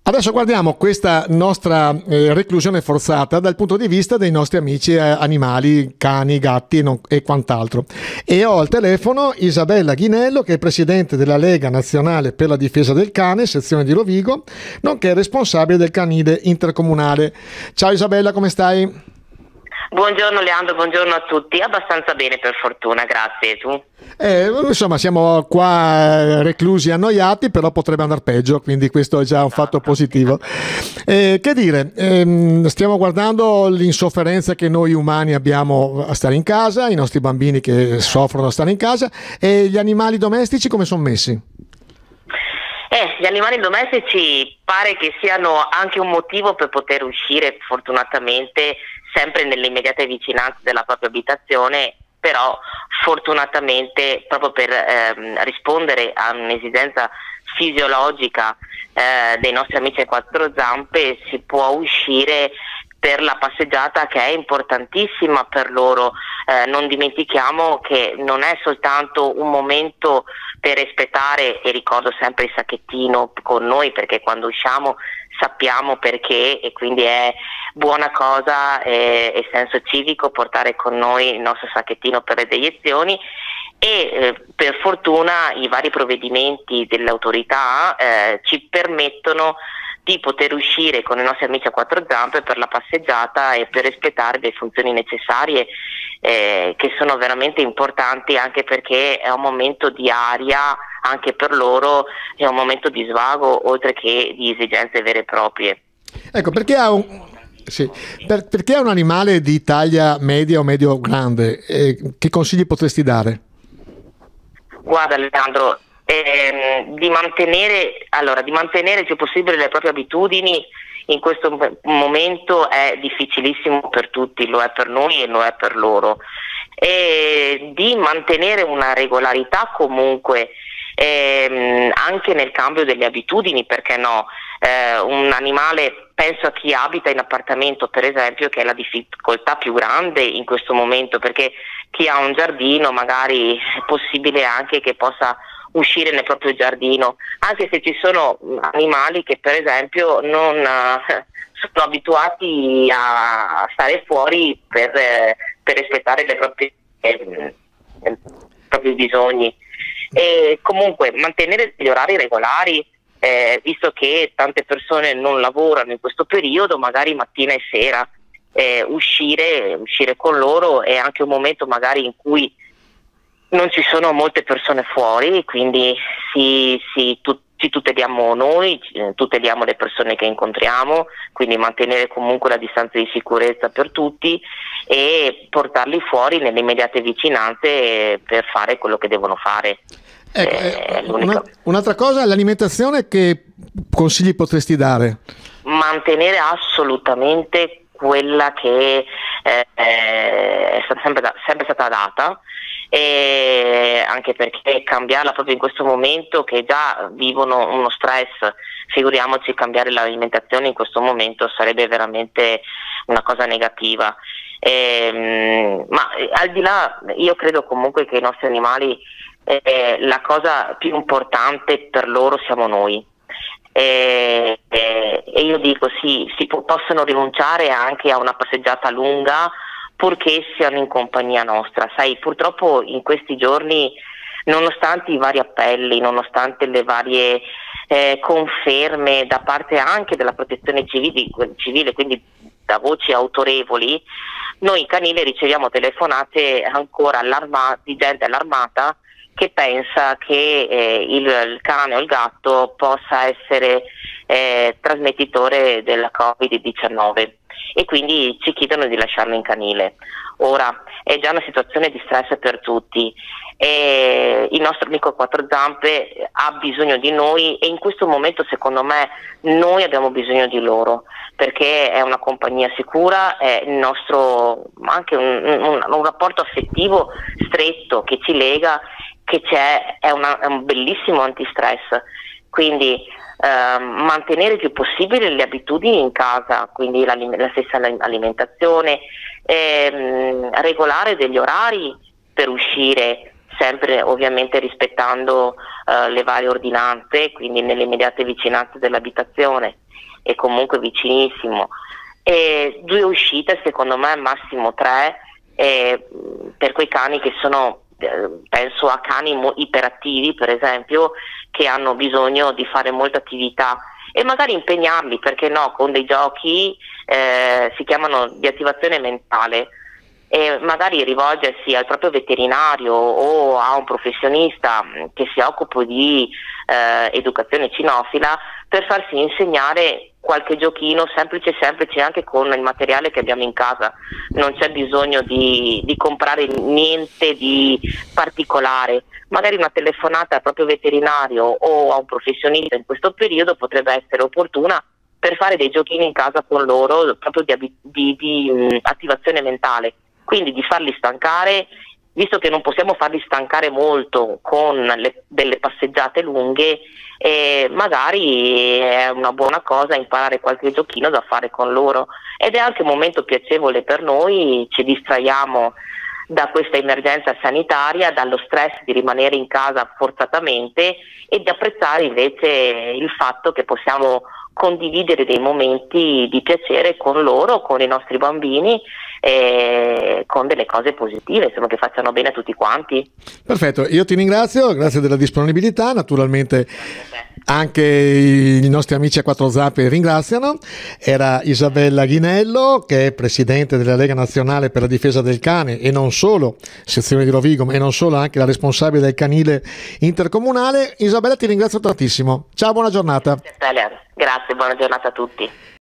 Adesso guardiamo questa nostra reclusione forzata dal punto di vista dei nostri amici animali, cani, gatti e quant'altro. E ho al telefono Isabella Ghinello, che è presidente della Lega Nazionale per la Difesa del Cane, sezione di Rovigo, nonché responsabile del canile intercomunale. Ciao Isabella, come stai? Buongiorno Leandro, buongiorno a tutti. Abbastanza bene, per fortuna, grazie. Tu? Insomma, siamo qua reclusi, annoiati, però potrebbe andare peggio, quindi questo è già un fatto positivo. Che dire, stiamo guardando l'insofferenza che noi umani abbiamo a stare in casa, i nostri bambini che soffrono a stare in casa, e gli animali domestici come sono messi? Gli animali domestici pare che siano anche un motivo per poter uscire, fortunatamente, sempre nelle immediate vicinanze della propria abitazione, però fortunatamente proprio per rispondere a un'esigenza fisiologica dei nostri amici a quattro zampe si può uscire per la passeggiata, che è importantissima per loro. Non dimentichiamo che non è soltanto un momento per rispettare, e ricordo sempre il sacchettino con noi, perché quando usciamo sappiamo perché, e quindi è buona cosa e senso civico portare con noi il nostro sacchettino per le deiezioni, e per fortuna i vari provvedimenti delle autorità ci permettono di poter uscire con i nostri amici a quattro zampe per la passeggiata e per rispettare le funzioni necessarie, che sono veramente importanti, anche perché è un momento di aria anche per loro, è un momento di svago oltre che di esigenze vere e proprie. Ecco, perché perché è un animale di taglia media o medio grande, che consigli potresti dare? Guarda Leandro, di mantenere il più possibile le proprie abitudini in questo momento è difficilissimo per tutti, lo è per noi e lo è per loro, e di mantenere una regolarità comunque anche nel cambio delle abitudini, perché no? Un animale, penso a chi abita in appartamento per esempio, che è la difficoltà più grande in questo momento, perché chi ha un giardino magari è possibile anche che possa uscire nel proprio giardino, anche se ci sono animali che per esempio non sono abituati a stare fuori per rispettare i propri bisogni. E comunque mantenere degli orari regolari, visto che tante persone non lavorano in questo periodo, magari mattina e sera, uscire con loro è anche un momento magari in cui non ci sono molte persone fuori, quindi ci tuteliamo noi, tuteliamo le persone che incontriamo, quindi mantenere comunque la distanza di sicurezza per tutti e portarli fuori nelle immediate vicinanze per fare quello che devono fare. Un'altra cosa, l'alimentazione, che consigli potresti dare? Mantenere assolutamente quella che è stata sempre stata data, e anche perché cambiarla proprio in questo momento, che già vivono uno stress, figuriamoci cambiare l'alimentazione in questo momento sarebbe veramente una cosa negativa. Ma al di là, io credo comunque che i nostri animali, la cosa più importante per loro siamo noi. E io dico possono rinunciare anche a una passeggiata lunga, purché siano in compagnia nostra. Sai, purtroppo in questi giorni, nonostante i vari appelli, nonostante le varie conferme da parte anche della protezione civile, quindi da voci autorevoli, noi canili riceviamo telefonate ancora di gente allarmata che pensa che il cane o il gatto possa essere trasmettitore della Covid-19, e quindi ci chiedono di lasciarlo in canile. Ora è già una situazione di stress per tutti, il nostro amico a quattro zampe ha bisogno di noi, e in questo momento secondo me noi abbiamo bisogno di loro, perché è una compagnia sicura, è il nostro anche un rapporto affettivo stretto che ci lega, che è un bellissimo antistress. Quindi mantenere il più possibile le abitudini in casa, quindi la stessa alimentazione, regolare degli orari per uscire, sempre ovviamente rispettando le varie ordinanze, quindi nelle immediate vicinanze dell'abitazione, e comunque vicinissimo. E 2 uscite, secondo me massimo 3, per quei cani che sono, penso a cani iperattivi per esempio, che hanno bisogno di fare molta attività, e magari impegnarli, perché no, con dei giochi, si chiamano di attivazione mentale, e magari rivolgersi al proprio veterinario o a un professionista che si occupa di educazione cinofila, per farsi insegnare qualche giochino semplice anche con il materiale che abbiamo in casa. Non c'è bisogno di comprare niente di particolare, magari una telefonata al proprio veterinario o a un professionista in questo periodo potrebbe essere opportuna, per fare dei giochini in casa con loro, proprio di attivazione mentale, quindi di farli stancare, visto che non possiamo farli stancare molto con delle passeggiate lunghe. Magari è una buona cosa imparare qualche giochino da fare con loro, ed è anche un momento piacevole per noi, ci distraiamo da questa emergenza sanitaria, dallo stress di rimanere in casa forzatamente, e di apprezzare invece il fatto che possiamo condividere dei momenti di piacere con loro, con i nostri bambini, con delle cose positive, insomma, che facciano bene a tutti quanti. Perfetto, io ti ringrazio, grazie della disponibilità, naturalmente anche i nostri amici a Quattro Zampe ringraziano. Era Isabella Ghinello, che è presidente della Lega Nazionale per la Difesa del Cane, e non solo, sezione di Rovigo, e non solo, anche la responsabile del canile intercomunale. Isabella, ti ringrazio tantissimo, ciao, buona giornata. Grazie, buona giornata a tutti.